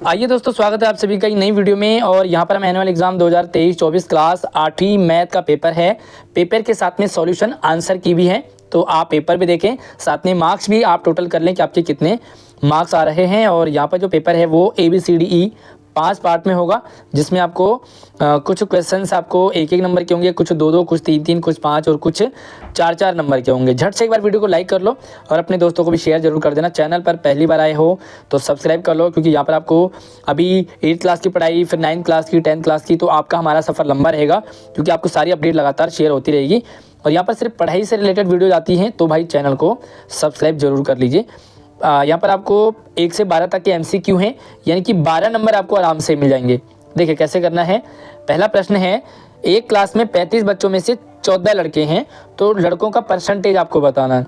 आइए दोस्तों, स्वागत है आप सभी का एक नई वीडियो में। और यहाँ पर हम एनुअल एग्जाम 2023-24 क्लास 8वीं मैथ का पेपर है। पेपर के साथ में सॉल्यूशन आंसर की भी है, तो आप पेपर भी देखें, साथ में मार्क्स भी आप टोटल कर लें कि आपके कितने मार्क्स आ रहे हैं। और यहाँ पर जो पेपर है वो ABCDE 5 पार्ट में होगा, जिसमें आपको कुछ क्वेश्चंस आपको 1-1 नंबर के होंगे, कुछ 2-2, कुछ 3-3, कुछ 5 और कुछ 4-4 नंबर के होंगे। झट से एक बार वीडियो को लाइक कर लो और अपने दोस्तों को भी शेयर जरूर कर देना। चैनल पर पहली बार आए हो तो सब्सक्राइब कर लो, क्योंकि यहाँ पर आपको अभी 8th क्लास की पढ़ाई, फिर 9th क्लास की, 10th क्लास की, तो आपका हमारा सफ़र लंबा रहेगा, क्योंकि आपको सारी अपडेट लगातार शेयर होती रहेगी। और यहाँ पर सिर्फ पढ़ाई से रिलेटेड वीडियो आती हैं, तो भाई चैनल को सब्सक्राइब जरूर कर लीजिए। यहाँ पर आपको 1 से 12 तक के MCQ हैं, यानी कि 12 नंबर आपको आराम से मिल जाएंगे। देखिए कैसे करना है। पहला प्रश्न है, एक क्लास में 35 बच्चों में से 14 लड़के हैं, तो लड़कों का परसेंटेज आपको बताना है।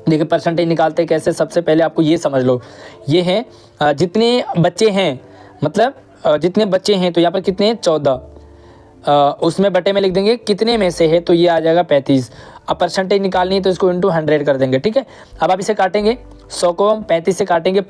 देखिए परसेंटेज निकालते कैसे, सबसे पहले आपको ये समझ लो, ये है जितने बच्चे हैं, मतलब जितने बच्चे हैं, तो यहाँ पर कितने हैं 14, उसमें बटे में लिख देंगे कितने में से है, तो ये आ जाएगा 35। अब परसेंटेज निकालनी है तो इसको इंटू 100 कर देंगे, ठीक है। अब आप इसे काटेंगे, 100 को हम 35 से काटेंगे,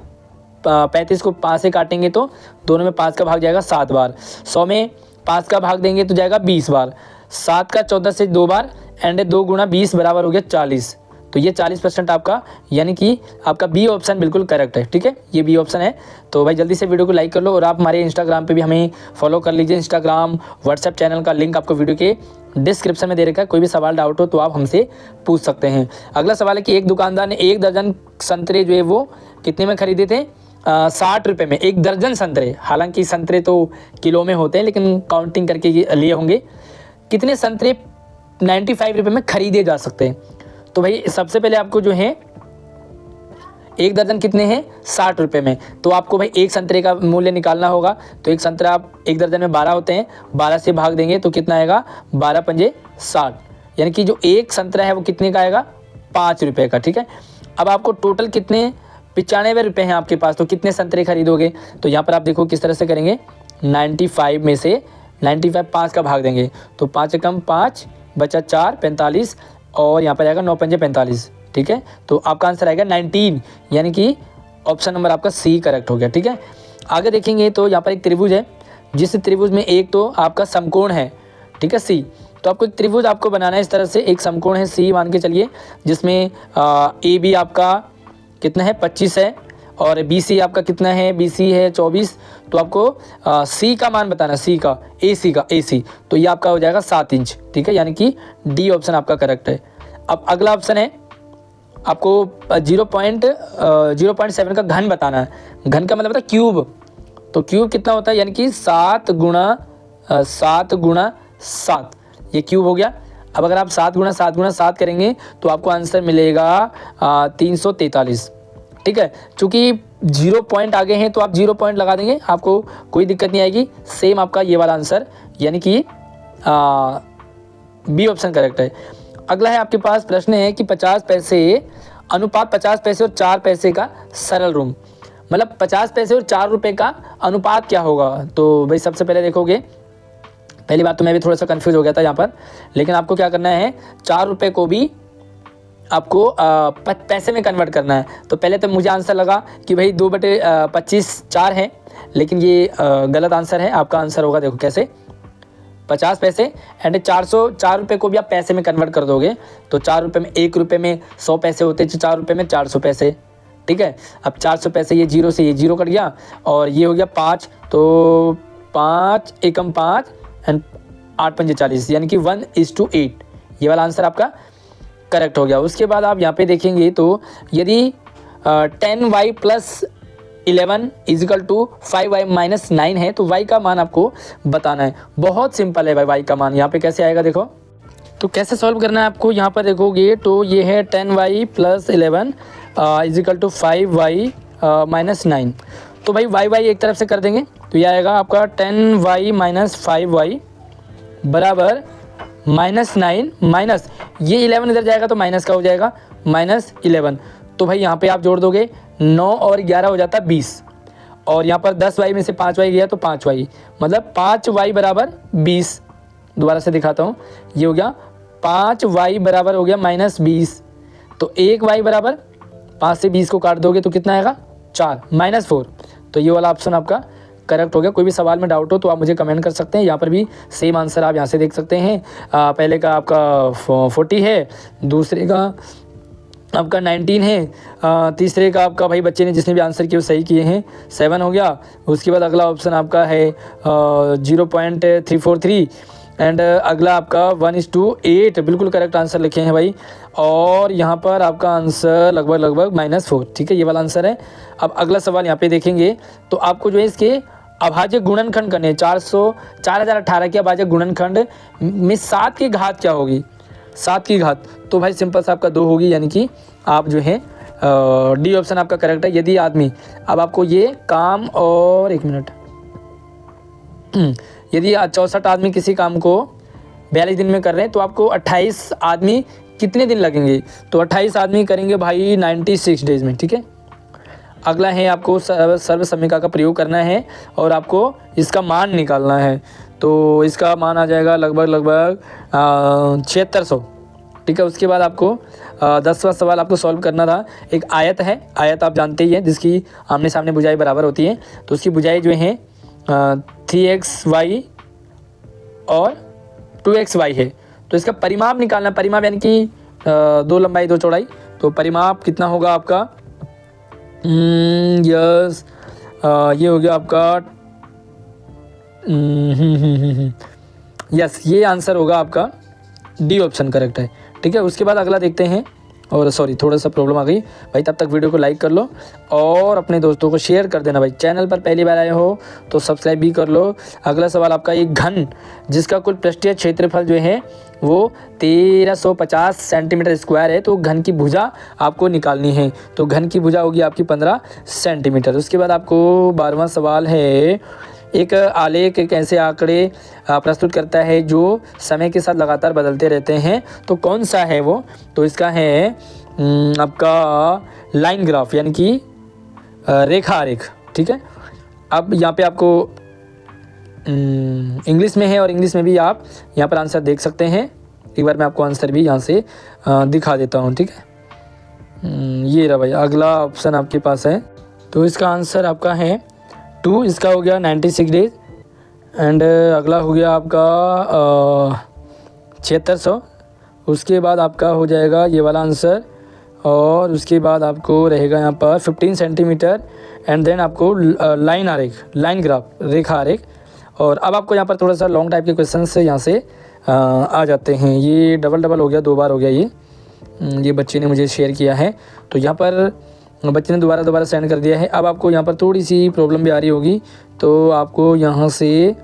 35 को 5 से काटेंगे तो दोनों में 5 का भाग जाएगा 7 बार, 100 में 5 का भाग देंगे तो जाएगा 20 बार, 7 का 14 से 2 बार, एंड 2 गुणा 20 बराबर हो गया 40। तो ये 40% आपका, यानी कि आपका बी ऑप्शन बिल्कुल करेक्ट है, ठीक है, ये बी ऑप्शन है। तो भाई जल्दी से वीडियो को लाइक कर लो, और आप हमारे इंस्टाग्राम पे भी हमें फॉलो कर लीजिए। इंस्टाग्राम, व्हाट्सएप चैनल का लिंक आपको वीडियो के डिस्क्रिप्शन में दे रखा है। कोई भी सवाल डाउट हो तो आप हमसे पूछ सकते हैं। अगला सवाल है कि एक दुकानदार ने 1 दर्जन संतरे जो है वो कितने में खरीदे थे, 60 रुपये में 1 दर्जन संतरे। हालांकि संतरे तो किलो में होते हैं, लेकिन काउंटिंग करके लिए होंगे। कितने संतरे 95 रुपये में खरीदे जा सकते हैं। तो भाई सबसे पहले आपको जो है 1 दर्जन कितने हैं, 60 रुपये में, तो आपको भाई एक संतरे का मूल्य निकालना होगा। तो एक संतरा, आप 1 दर्जन में 12 होते हैं, 12 से भाग देंगे तो कितना आएगा, 12 पंजे 60, यानी कि जो एक संतरा है वो कितने का आएगा, 5 रुपये का, ठीक है। अब आपको टोटल कितने 95 रुपये हैं आपके पास, तो कितने संतरे खरीदोगे। तो यहाँ पर आप देखो किस तरह से करेंगे, 95 में से 95 5 का भाग देंगे, तो 5 कम 5 बचा 4, 45, और यहाँ पर आएगा 9 पंजे 45, ठीक है। तो आपका आंसर आएगा 19, यानी कि ऑप्शन नंबर आपका सी करेक्ट हो गया, ठीक है। आगे देखेंगे तो यहाँ पर एक त्रिभुज है, जिस त्रिभुज में एक तो आपका समकोण है, ठीक है, सी। तो आपको एक त्रिभुज आपको बनाना है इस तरह से, एक समकोण है सी मान के चलिए, जिसमें AB आपका कितना है 25 है, और BC आपका कितना है, BC है 24। तो आपको C का मान बताना, C का, AC, तो ये आपका हो जाएगा 7 इंच, ठीक है, यानी कि डी ऑप्शन आपका करेक्ट है। अब अगला ऑप्शन है, आपको 0.7 का घन बताना है। घन का मतलब होता है क्यूब, तो क्यूब कितना होता है, यानी कि 7 गुणा 7, ये क्यूब हो गया। अब अगर आप 7 गुणा 7 करेंगे तो आपको आंसर मिलेगा 343, ठीक है। चूँकि 0 पॉइंट आगे हैं तो आप 0 पॉइंट लगा देंगे, आपको कोई दिक्कत नहीं आएगी। सेम आपका ये वाला आंसर, यानी कि बी ऑप्शन करेक्ट है। अगला है आपके पास प्रश्न है कि 50 पैसे अनुपात 50 पैसे और 4 पैसे का सरल ऋण, मतलब 50 पैसे और 4 रुपये का अनुपात क्या होगा। तो भाई सबसे पहले देखोगे, पहली बात तो मैं भी थोड़ा सा कंफ्यूज हो गया था यहाँ पर, लेकिन आपको क्या करना है, 4 रुपये को भी आपको पैसे में कन्वर्ट करना है। तो पहले तो मुझे आंसर लगा कि भाई 2/25 4 है, लेकिन ये गलत आंसर है। आपका आंसर होगा, देखो कैसे, 50 पैसे एंड 4 रुपये को भी आप पैसे में कन्वर्ट कर दोगे, तो 4 रुपये में 1 रुपये में 100 पैसे होते, 4 रुपये में 400 पैसे, ठीक है। अब 400 पैसे, ये 0 से ये 0 कट गया, और ये हो गया 5, तो 5 एकम 5 एंड 8 पंजे 40, यानी कि 1:8, ये वाला आंसर आपका करेक्ट हो गया। उसके बाद आप यहाँ पे देखेंगे तो यदि 10y + 11 = 5y - 9 है, तो y का मान आपको बताना है। बहुत सिंपल है भाई, y का मान यहाँ पे कैसे आएगा, देखो तो कैसे सॉल्व करना है आपको। यहाँ पर देखोगे तो ये है 10y + 11 = 5y - 9। तो भाई y एक तरफ से कर देंगे, तो ये आएगा आपका 10y - 5y बराबर -9 माइनस ये 11 इधर जाएगा तो माइनस का हो जाएगा -11। तो भाई यहाँ पे आप जोड़ दोगे, 9 और 11 हो जाता 20, और यहाँ पर 10y में से 5y गया तो 5y, मतलब 5y बराबर 20। दोबारा से दिखाता हूँ, ये हो गया 5y बराबर हो गया -20। तो 1y बराबर 5 से 20 को काट दोगे तो कितना आएगा 4 -4। तो ये वाला ऑप्शन आपका करेक्ट हो गया। कोई भी सवाल में डाउट हो तो आप मुझे कमेंट कर सकते हैं। यहाँ पर भी सेम आंसर आप यहाँ से देख सकते हैं। पहले का आपका 40 है, दूसरे का आपका 19 है, तीसरे का आपका भाई बच्चे ने जिसने भी आंसर किए वो सही किए हैं 7 हो गया। उसके बाद अगला ऑप्शन आपका है 0.343 एंड अगला आपका 1:8 बिल्कुल करेक्ट आंसर लिखे हैं भाई। और यहाँ पर आपका आंसर लगभग -4, ठीक है, ये वाला आंसर है। अब अगला सवाल यहाँ पे देखेंगे तो आपको जो है इसके अभाज्य गुणनखंड करने हैं। 4018 के अभाज्य गुणनखंड में 7 की घात क्या होगी? 7 की घात तो भाई सिंपल सा आपका 2 होगी, यानी कि आप जो है डी ऑप्शन आपका करेक्ट है। यदि आदमी, अब आपको ये काम और 1 मिनट, यदि 64 आदमी किसी काम को 42 दिन में कर रहे हैं तो आपको 28 आदमी कितने दिन लगेंगे? तो 28 आदमी करेंगे भाई 96 डेज में, ठीक है। अगला है आपको सर्व समीकरण का प्रयोग करना है और आपको इसका मान निकालना है। तो इसका मान आ जाएगा लगभग 7600, ठीक है। उसके बाद आपको 10वां सवाल आपको सॉल्व करना था। एक आयत है, आयत आप जानते ही हैं जिसकी आमने सामने भुजाएं बराबर होती हैं। तो उसकी भुजाएं जो हैं 3xy और 2xy है। तो इसका परिमाप निकालना, परिमाप यानी कि 2 लंबाई 2 चौड़ाई। तो परिमाप कितना होगा आपका? यस, ये हो गया आपका यस, ये आंसर होगा आपका डी ऑप्शन करेक्ट है, ठीक है। उसके बाद अगला देखते हैं, और सॉरी थोड़ा सा प्रॉब्लम आ गई भाई, तब तक वीडियो को लाइक कर लो और अपने दोस्तों को शेयर कर देना भाई। चैनल पर पहली बार आए हो तो सब्सक्राइब भी कर लो। अगला सवाल आपका, एक घन जिसका कुल पृष्ठीय क्षेत्रफल जो है वो 1350 सेंटीमीटर स्क्वायर है, तो घन की भुजा आपको निकालनी है। तो घन की भुजा होगी आपकी 15 सेंटीमीटर। उसके बाद आपको 12वां सवाल है, एक आलेख एक ऐसे आंकड़े प्रस्तुत करता है जो समय के साथ लगातार बदलते रहते हैं, तो कौन सा है वो? तो इसका है आपका लाइन ग्राफ, यानी कि रेखा आरेख, ठीक है। अब यहाँ पे आपको इंग्लिश में है और इंग्लिश में भी आप यहाँ पर आंसर देख सकते हैं। एक बार मैं आपको आंसर भी यहाँ से दिखा देता हूँ, ठीक है। ये रहा भाई, अगला ऑप्शन आपके पास है। तो इसका आंसर आपका है 2, इसका हो गया 96 डेज एंड अगला हो गया आपका 7600। उसके बाद आपका हो जाएगा ये वाला आंसर, और उसके बाद आपको रहेगा यहाँ पर 15 सेंटीमीटर एंड देन आपको लाइन आरेख, लाइन ग्राफ, रेखा आरेख। और अब आपको यहाँ पर थोड़ा सा लॉन्ग टाइप के क्वेश्चन से यहाँ से आ जाते हैं। ये डबल हो गया, 2 बार हो गया ये बच्चे ने मुझे शेयर किया है, तो यहाँ पर बच्चे ने दोबारा सेंड कर दिया है। अब आपको यहाँ पर थोड़ी सी प्रॉब्लम भी आ रही होगी, तो आपको यहाँ से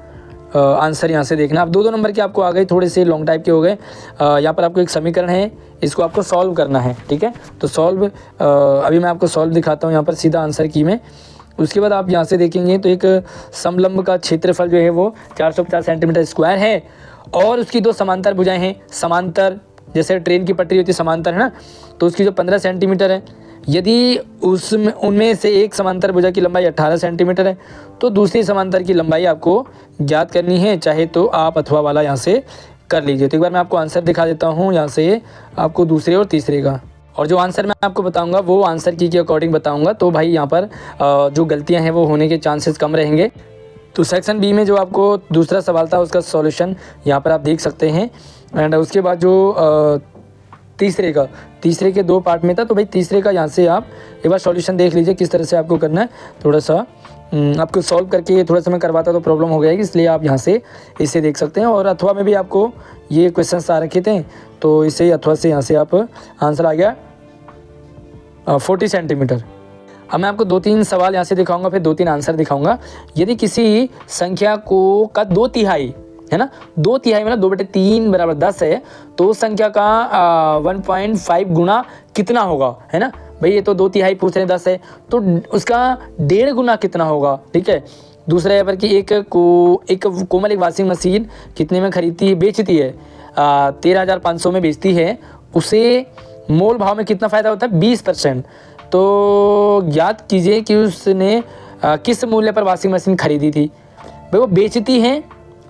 आंसर यहाँ से देखना। अब 2 नंबर के आपको आ गए, थोड़े से लॉन्ग टाइप के हो गए। यहाँ पर आपको एक समीकरण है, इसको आपको सॉल्व करना है, ठीक है। तो सॉल्व अभी मैं आपको सॉल्व दिखाता हूँ यहाँ पर सीधा आंसर की में। उसके बाद आप यहाँ से देखेंगे तो एक समलंब का क्षेत्रफल जो है वो 450 सेंटीमीटर स्क्वायर है और उसकी 2 समांतर भुजाएं हैं। समांतर जैसे ट्रेन की पटरी होती है समांतर, है ना, तो उसकी जो 15 सेंटीमीटर है, यदि उसमें उनमें से एक समांतर भुजा की लंबाई 18 सेंटीमीटर है तो दूसरी समांतर की लंबाई आपको ज्ञात करनी है, चाहे तो आप अथवा वाला यहाँ से कर लीजिए। तो एक बार मैं आपको आंसर दिखा देता हूँ यहाँ से आपको दूसरे और तीसरे का, और जो आंसर मैं आपको बताऊंगा वो आंसर की के अकॉर्डिंग बताऊंगा। तो भाई यहाँ पर जो गलतियाँ हैं वो होने के चांसेस कम रहेंगे। तो सेक्शन बी में जो आपको दूसरा सवाल था उसका सॉल्यूशन यहाँ पर आप देख सकते हैं। एंड उसके बाद जो तीसरे के 2 पार्ट में था, तो भाई तीसरे का यहाँ से आप एक बार सॉल्यूशन देख लीजिए किस तरह से आपको करना है। थोड़ा सा आपको सॉल्व करके थोड़ा सा मैं करवाता तो प्रॉब्लम हो जाएगी, इसलिए आप यहाँ से इसे देख सकते हैं। और अथवा में भी आपको ये क्वेश्चन आ रखे थे, तो इसे अथवा से यहाँ से आप आंसर आ गया 40 सेंटीमीटर। अब मैं आपको 2-3 सवाल यहाँ से दिखाऊंगा, फिर 2-3 आंसर दिखाऊंगा। यदि किसी संख्या को का 2/3 है ना, 2/3 मतलब 2/3 बराबर 10 है, तो उस संख्या का 1.5 गुना कितना होगा, है ना भाई। ये तो 2/3 पूछ रहे हैं, 10 है तो उसका 1.5 गुना कितना होगा, ठीक है। दूसरा यहाँ पर कि एक कोमल एक वॉशिंग मशीन कितने में खरीदती बेचती है 13,500 में बेचती है, उसे मोल भाव में कितना फ़ायदा होता है 20%। तो ज्ञात कीजिए कि उसने किस मूल्य पर वॉशिंग मशीन खरीदी थी। भाई वो बेचती है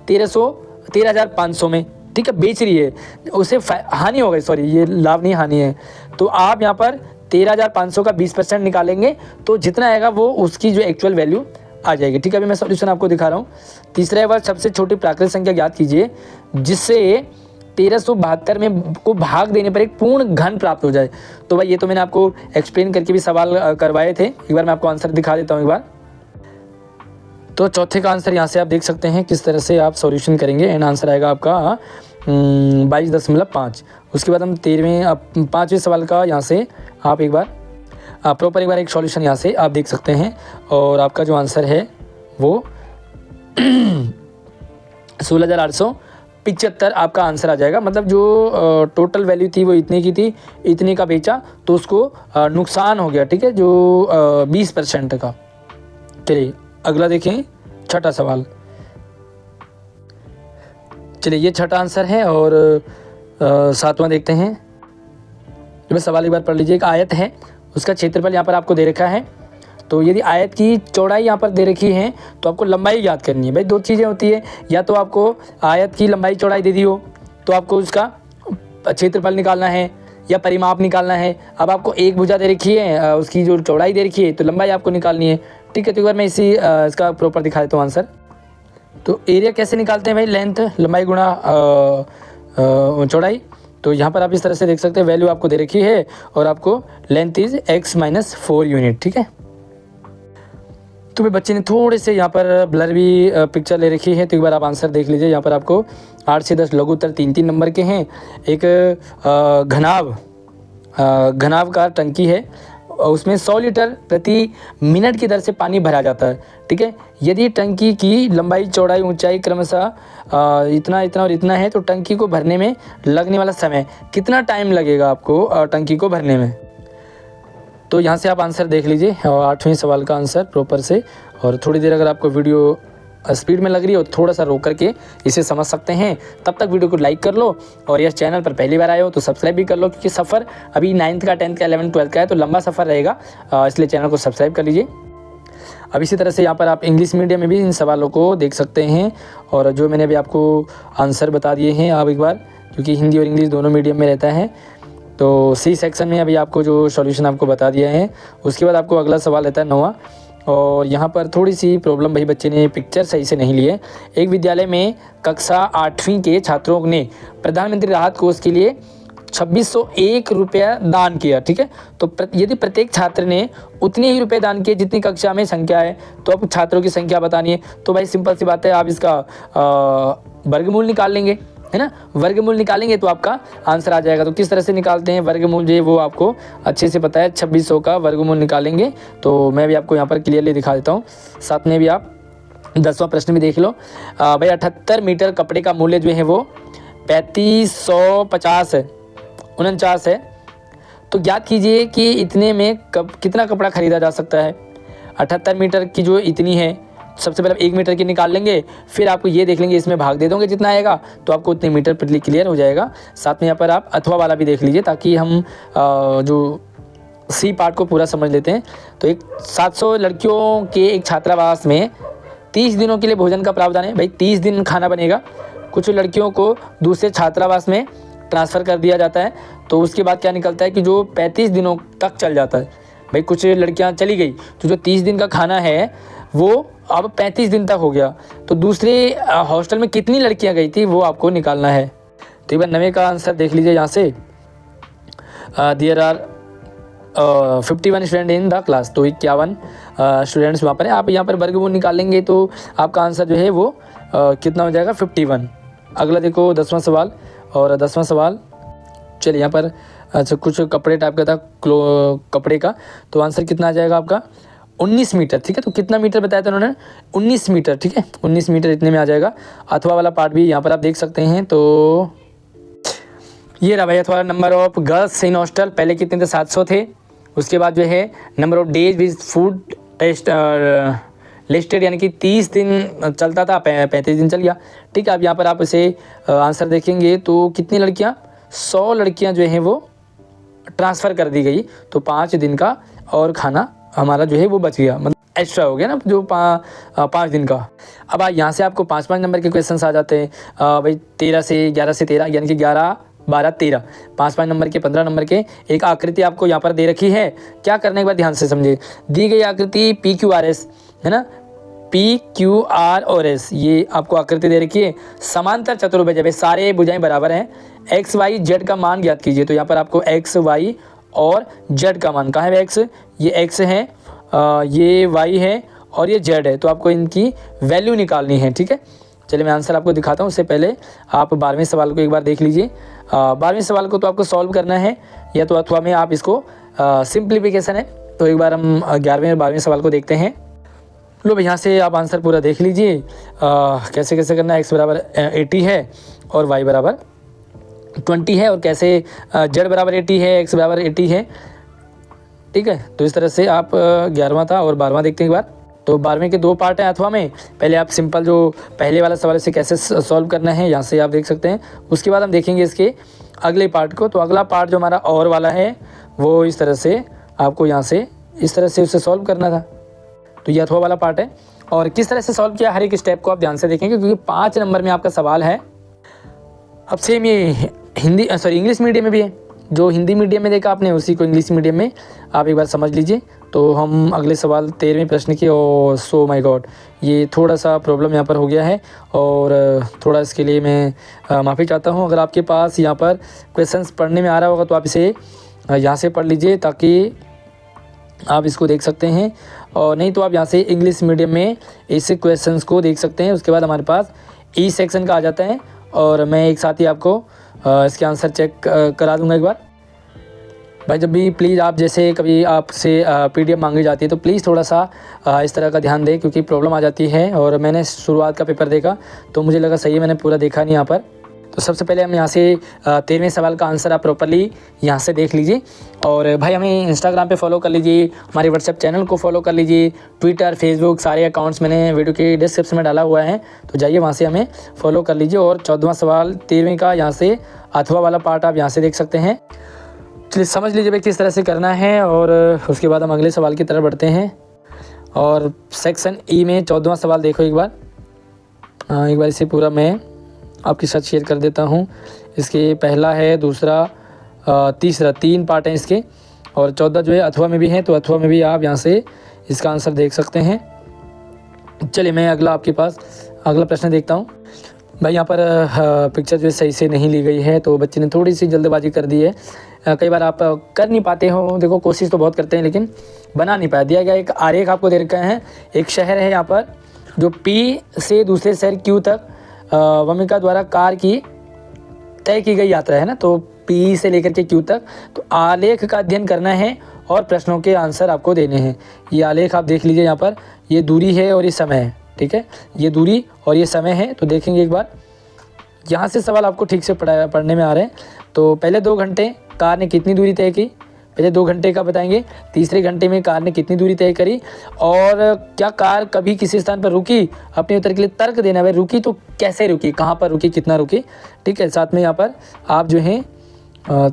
13,500 में, ठीक है, बेच रही है, उसे हानि हो गई, सॉरी ये लाभ नहीं हानि है। तो आप यहाँ पर 13,500 का 20% निकालेंगे तो जितना आएगा वो उसकी जो एक्चुअल वैल्यू आ जाएगी। ठीक है, अभी मैं सॉल्यूशन आपको दिखा रहा हूँ। तीसरा बार सबसे छोटी प्राकृतिक संख्या ज्ञात कीजिए जिससे 1372 में को भाग देने पर एक पूर्ण घन प्राप्त हो जाए। तो भाई ये तो मैंने आपको एक्सप्लेन करके भी सवाल करवाए थे, एक बार मैं आपको आंसर दिखा देता हूँ एक बार। तो चौथे का आंसर यहाँ से आप देख सकते हैं किस तरह से आप सॉल्यूशन करेंगे। एंड आंसर आएगा आपका 22.5। उसके बाद हम 5वें सवाल का यहाँ से आप एक बार प्रॉपर एक बार एक सॉल्यूशन यहाँ से आप देख सकते हैं और आपका जो आंसर है वो 16,875 आपका आंसर आ जाएगा। मतलब जो टोटल वैल्यू थी वो इतने की थी, इतने का बेचा तो उसको नुकसान हो गया। ठीक है, जो 20% का। चलिए अगला देखें, छठा सवाल। चलिए ये छठा आंसर है और सातवां देखते हैं। मैं सवाल एक बार पढ़ लीजिए। एक आयत है, उसका क्षेत्रफल यहाँ पर आपको दे रखा है। तो यदि आयत की चौड़ाई यहाँ पर दे रखी है तो आपको लंबाई याद करनी है। भाई दो चीज़ें होती है, या तो आपको आयत की लंबाई चौड़ाई दे दी हो तो आपको उसका क्षेत्रफल निकालना है या परिमाप निकालना है। अब आपको एक भुजा दे रखी है, उसकी जो चौड़ाई दे रखी है तो लंबाई आपको निकालनी है। ठीक है, तो एक बार मैं इसका प्रॉपर दिखा देता हूँ आंसर। तो एरिया कैसे निकालते हैं भाई, लेंथ लंबाई गुणा चौड़ाई। तो यहाँ पर आप इस तरह से देख सकते हैं, वैल्यू आपको दे रखी है और आपको लेंथ इज x-4 यूनिट। ठीक है, तो भाई बच्चे ने थोड़े से यहाँ पर ब्लर भी पिक्चर ले रखी है, तो एक बार आप आंसर देख लीजिए। यहाँ पर आपको 8 से 10 लघु उत्तर 3-3 नंबर के हैं। एक घनाव का टंकी है, उसमें 100 लीटर प्रति मिनट की दर से पानी भरा जाता है। ठीक है, यदि टंकी की लंबाई चौड़ाई ऊंचाई क्रमशः इतना इतना और इतना है तो टंकी को भरने में लगने वाला समय कितना टाइम लगेगा आपको टंकी को भरने में। तो यहाँ से आप आंसर देख लीजिए और 8वें सवाल का आंसर प्रॉपर से। और थोड़ी देर अगर आपको वीडियो स्पीड में लग रही हो तो थोड़ा सा रोक करके इसे समझ सकते हैं। तब तक वीडियो को लाइक कर लो और इस चैनल पर पहली बार आए हो तो सब्सक्राइब भी कर लो, क्योंकि सफ़र अभी 9th का 10th का 11th 12th का है तो लंबा सफ़र रहेगा, इसलिए चैनल को सब्सक्राइब कर लीजिए। अब इसी तरह से यहाँ पर आप इंग्लिश मीडियम में भी इन सवालों को देख सकते हैं और जो मैंने अभी आपको आंसर बता दिए हैं आप एक बार, क्योंकि हिंदी और इंग्लिश दोनों मीडियम में रहता है। तो सी सेक्शन में अभी आपको जो सॉल्यूशन आपको बता दिया है। उसके बाद आपको अगला सवाल रहता है 9वां, और यहाँ पर थोड़ी सी प्रॉब्लम भाई, बच्चे ने पिक्चर सही से नहीं लिए। एक विद्यालय में कक्षा 8वीं के छात्रों ने प्रधानमंत्री राहत कोष के लिए 2601 रुपया दान किया। ठीक है, तो यदि प्रत्येक छात्र ने उतने ही रुपए दान किए जितनी कक्षा में संख्या है तो अब छात्रों की संख्या बतानी है। तो भाई सिंपल सी बात है, आप इसका वर्गमूल निकाल लेंगे, है ना। वर्गमूल निकालेंगे तो आपका आंसर आ जाएगा। तो किस तरह से निकालते हैं वर्गमूल, जो वो आपको अच्छे से पता है। 2600 का वर्गमूल निकालेंगे तो मैं भी आपको यहाँ पर क्लियरली दिखा देता हूँ। साथ में भी आप 10वां प्रश्न भी देख लो। भाई 78 मीटर कपड़े का मूल्य जो है वो 3549 है। तो ज्ञात कीजिए कि इतने में कितना कपड़ा खरीदा जा सकता है। 78 मीटर की जो इतनी है, सबसे पहले 1 मीटर की निकाल लेंगे, फिर आपको ये देख लेंगे इसमें भाग दे दोगे जितना आएगा तो आपको उतने मीटर पर क्लियर हो जाएगा। साथ में यहाँ पर आप अथवा वाला भी देख लीजिए ताकि हम जो सी पार्ट को पूरा समझ लेते हैं। तो एक 700 लड़कियों के एक छात्रावास में 30 दिनों के लिए भोजन का प्रावधान है। भाई 30 दिन खाना बनेगा। कुछ लड़कियों को दूसरे छात्रावास में ट्रांसफ़र कर दिया जाता है, तो उसके बाद क्या निकलता है कि जो 35 दिनों तक चल जाता है। भाई कुछ लड़कियां चली गई तो जो 30 दिन का खाना है वो अब 35 दिन तक हो गया, तो दूसरे हॉस्टल में कितनी लड़कियां गई थी वो आपको निकालना है। तो एक बार 9वें का आंसर देख लीजिए। यहाँ से there are 51 student in the class, तो 51 स्टूडेंट्स वहाँ पर है। आप यहाँ पर वर्गमूल निकालेंगे तो आपका आंसर जो है वो कितना हो जाएगा 51। अगला देखो 10वां सवाल, और 10वां सवाल चलिए यहाँ पर अच्छा कुछ कपड़े टाइप का था, कपड़े का, तो आंसर कितना आ जाएगा आपका 19 मीटर। ठीक है, तो कितना मीटर बताया था उन्होंने 19 मीटर। ठीक है, 19 मीटर इतने में आ जाएगा। अथवा वाला पार्ट भी यहाँ पर आप देख सकते हैं। तो ये रहा भाई अथवा number of girls in hostel, पहले कितने थे 700 थे। उसके बाद जो है number of days with food test listed, यानी कि 30 दिन चलता था, 35 दिन चल गया। ठीक है, अब यहाँ पर आप इसे आंसर देखेंगे तो कितनी लड़कियाँ 100 लड़कियाँ जो हैं वो ट्रांसफ़र कर दी गई, तो 5 दिन का और खाना हमारा जो है वो बच गया, मतलब एक्स्ट्रा हो गया ना जो 5 दिन का। अब यहाँ से आपको 5-5 नंबर के क्वेश्चन आ जाते हैं। भाई 13 से 11 यानी कि 11, 12, 13, 5 नंबर के, 15 नंबर के एक आकृति आपको यहाँ पर दे रखी है। क्या करने के बाद ध्यान से समझिए, दी गई आकृति PQRS है ना, PQR और S ये आपको आकृति दे रखी है। समांतर चतुर्भुज है, सारे भुजाएं बराबर हैं। X Y Z का मान ज्ञात कीजिए। तो यहाँ पर आपको X Y और Z का मान, कहाँ है X, ये X है, ये Y है और ये Z है। तो आपको इनकी वैल्यू निकालनी है। ठीक है, चलिए मैं आंसर आपको दिखाता हूँ। उससे पहले आप 12वें सवाल को एक बार देख लीजिए। 12वें सवाल को तो आपको सॉल्व करना है, या तो अथवा में आप इसको सिंप्लीफिकेशन है। तो एक बार हम 11वें और 12वें सवाल को देखते हैं। लो भाई, यहाँ से आप आंसर पूरा देख लीजिए। कैसे कैसे करना है। X बराबर 80 है और Y बराबर 20 है, और कैसे Z बराबर 80 है, X बराबर 80 है। ठीक है, तो इस तरह से आप 11वां था और 12वां देखते हैं एक बार। तो 12वें के 2 पार्ट हैं अथवा में। पहले आप सिंपल जो पहले वाला सवाल से कैसे सॉल्व करना है यहाँ से आप देख सकते हैं। उसके बाद हम देखेंगे इसके अगले पार्ट को। तो अगला पार्ट जो हमारा और वाला है वो इस तरह से आपको यहाँ से इस तरह से उसे सॉल्व करना था। तो ये अथवा वाला पार्ट है, और किस तरह से सॉल्व किया हर एक स्टेप को आप ध्यान से देखेंगे, क्योंकि 5 नंबर में आपका सवाल है। अब सेम ये इंग्लिश मीडियम में भी है। जो हिंदी मीडियम में देखा आपने उसी को इंग्लिश मीडियम में आप एक बार समझ लीजिए। तो हम अगले सवाल 13वें प्रश्न की, और सो माय गॉड ये थोड़ा सा प्रॉब्लम यहाँ पर हो गया है, और थोड़ा इसके लिए मैं माफ़ी चाहता हूँ। अगर आपके पास यहाँ पर क्वेश्चंस पढ़ने में आ रहा होगा तो आप इसे यहाँ से पढ़ लीजिए, ताकि आप इसको देख सकते हैं, और नहीं तो आप यहाँ से इंग्लिश मीडियम में इस क्वेश्चंस को देख सकते हैं। उसके बाद हमारे पास ई सेक्शन का आ जाता है, और मैं एक साथ ही आपको इसके आंसर चेक करा दूंगा एक बार। भाई जब भी प्लीज़ आप जैसे कभी आपसे PDF मांगी जाती है तो प्लीज़ थोड़ा सा इस तरह का ध्यान दें, क्योंकि प्रॉब्लम आ जाती है। और मैंने शुरुआत का पेपर देखा तो मुझे लगा सही है, मैंने पूरा देखा नहीं यहाँ पर। तो सबसे पहले हम यहाँ से 13वें सवाल का आंसर आप प्रॉपरली यहाँ से देख लीजिए। और भाई हमें इंस्टाग्राम पे फॉलो कर लीजिए, हमारे व्हाट्सएप चैनल को फॉलो कर लीजिए, ट्विटर, फेसबुक सारे अकाउंट्स मैंने वीडियो के डिस्क्रिप्शन में डाला हुआ है, तो जाइए वहाँ से हमें फॉलो कर लीजिए। और 14वां सवाल 13वें का यहाँ से अथवा वाला पार्ट आप यहाँ से देख सकते हैं। चलिए समझ लीजिए भाई किस तरह से करना है, और उसके बाद हम अगले सवाल की तरफ बढ़ते हैं। और सेक्शन ई में 14वां सवाल देखो एक बार। एक बार इसे पूरा मैं आपके साथ शेयर कर देता हूँ। इसके पहला है, दूसरा, तीसरा, 3 पार्ट हैं इसके, और 14 जो है अथवा में भी है। तो अथवा में भी आप यहाँ से इसका आंसर देख सकते हैं। चलिए मैं अगला आपके पास अगला प्रश्न देखता हूँ। भाई यहाँ पर पिक्चर जो है सही से नहीं ली गई है, तो बच्चे ने थोड़ी सी जल्दबाजी कर दी है। कई बार आप कर नहीं पाते हो, देखो कोशिश तो बहुत करते हैं लेकिन बना नहीं पाया। दिया गया एक आरेख आपको दे रखा है। एक शहर है यहाँ पर, जो P से दूसरे शहर Q तक वमिका द्वारा कार की तय की गई यात्रा है ना। तो P से लेकर के Q तक, तो आलेख का अध्ययन करना है और प्रश्नों के आंसर आपको देने हैं। ये आलेख आप देख लीजिए, यहाँ पर ये दूरी है और ये समय है। ठीक है, ये दूरी और ये समय है। तो देखेंगे एक बार, यहाँ से सवाल आपको ठीक से पढ़ने में आ रहे हैं। तो पहले 2 घंटे कार ने कितनी दूरी तय की, पहले 2 घंटे का बताएंगे। तीसरे घंटे में कार ने कितनी दूरी तय करी, और क्या कार कभी किसी स्थान पर रुकी। अपने उत्तर के लिए तर्क देना है, रुकी तो कैसे रुकी, कहाँ पर रुकी, कितना रुकी। ठीक है, साथ में यहाँ पर आप जो है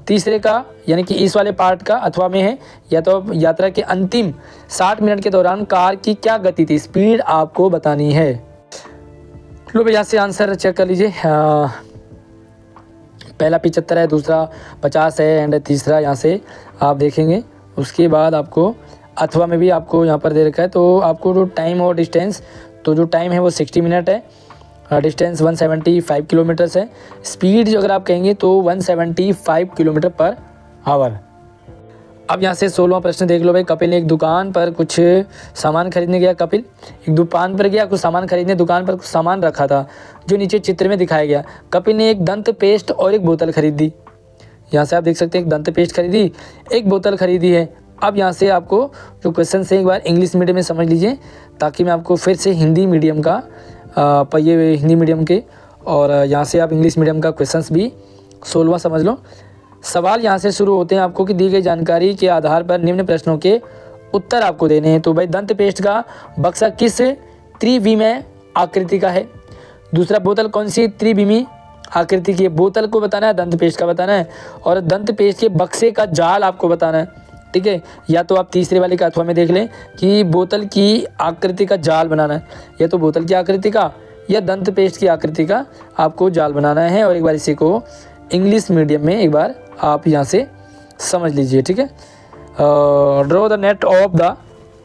तीसरे का यानी कि इस वाले पार्ट का अथवा में है, या तो यात्रा के अंतिम 60 मिनट के दौरान कार की क्या गति थी, स्पीड आपको बतानी है। लो भाई यहाँ से आंसर चेक कर लीजिए। पहला 75 है, दूसरा 50 है, एंड तीसरा यहाँ से आप देखेंगे। उसके बाद आपको अथवा में भी आपको यहाँ पर दे रखा है। तो आपको जो टाइम और डिस्टेंस, तो जो टाइम है वो 60 मिनट है, डिस्टेंस 175 किलोमीटर्स है, स्पीड जो अगर आप कहेंगे तो 175 किलोमीटर पर आवर। अब यहाँ से 16वां प्रश्न देख लो भाई। कपिल ने एक दुकान पर कुछ सामान खरीदने गया। कपिल एक दुकान पर गया, कुछ सामान खरीदने, दुकान पर कुछ सामान रखा था जो नीचे चित्र में दिखाया गया। कपिल ने एक दंत पेस्ट और एक बोतल खरीदी। यहाँ से आप देख सकते हैं एक दंत पेस्ट खरीदी, एक बोतल खरीदी है। अब यहाँ से आपको जो क्वेश्चन है एक बार इंग्लिश मीडियम में समझ लीजिए, ताकि मैं आपको फिर से हिंदी मीडियम का ये हिंदी मीडियम के, और यहाँ से आप इंग्लिश मीडियम का क्वेश्चंस भी 16वां समझ लो। सवाल यहाँ से शुरू होते हैं आपको कि दी गई जानकारी के आधार पर निम्न प्रश्नों के उत्तर आपको देने हैं। तो भाई दंत पेस्ट का बक्सा किस त्रिविमीय आकृति का है। दूसरा, बोतल कौन सी त्रिविमीय आकृति की है, बोतल को बताना है, दंत पेस्ट का बताना है, और दंत पेस्ट के बक्से का जाल आपको बताना है। ठीक है, या तो आप तीसरे वाले का अथवा में देख लें कि बोतल की आकृति का जाल बनाना है, या तो बोतल की आकृति का या दंत पेस्ट की आकृति का आपको जाल बनाना है। और एक बार इसी को इंग्लिश मीडियम में एक बार आप यहाँ से समझ लीजिए, ठीक है। Draw the net of the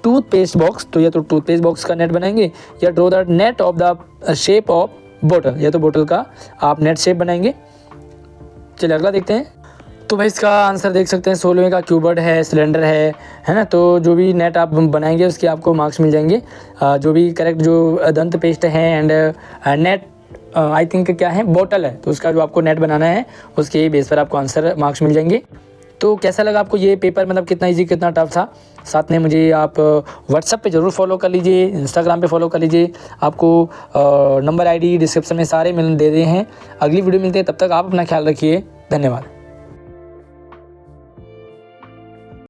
toothpaste box, तो या तो टूथपेस्ट बॉक्स का नेट बनाएंगे या draw the net of the shape of बोतल, या तो बोतल का आप नेट शेप बनाएंगे। चलिए अगला देखते हैं। तो भाई इसका आंसर देख सकते हैं 16वें का क्यूबर्ड है, सिलेंडर है ना। तो जो भी नेट आप बनाएंगे उसके आपको मार्क्स मिल जाएंगे। जो भी करेक्ट जो दंत पेस्ट है एंड नेट आई थिंक क्या है, बोतल है, तो उसका जो आपको नेट बनाना है उसके बेस पर आपको आंसर मार्क्स मिल जाएंगे। तो कैसा लगा आपको ये पेपर, मतलब कितना इजी कितना टफ था। साथ में मुझे आप व्हाट्सएप पे ज़रूर फॉलो कर लीजिए, इंस्टाग्राम पे फॉलो कर लीजिए। आपको नंबर आईडी डिस्क्रिप्शन में सारे मिल दे रहे हैं। अगली वीडियो मिलते हैं, तब तक आप अपना ख्याल रखिए। धन्यवाद।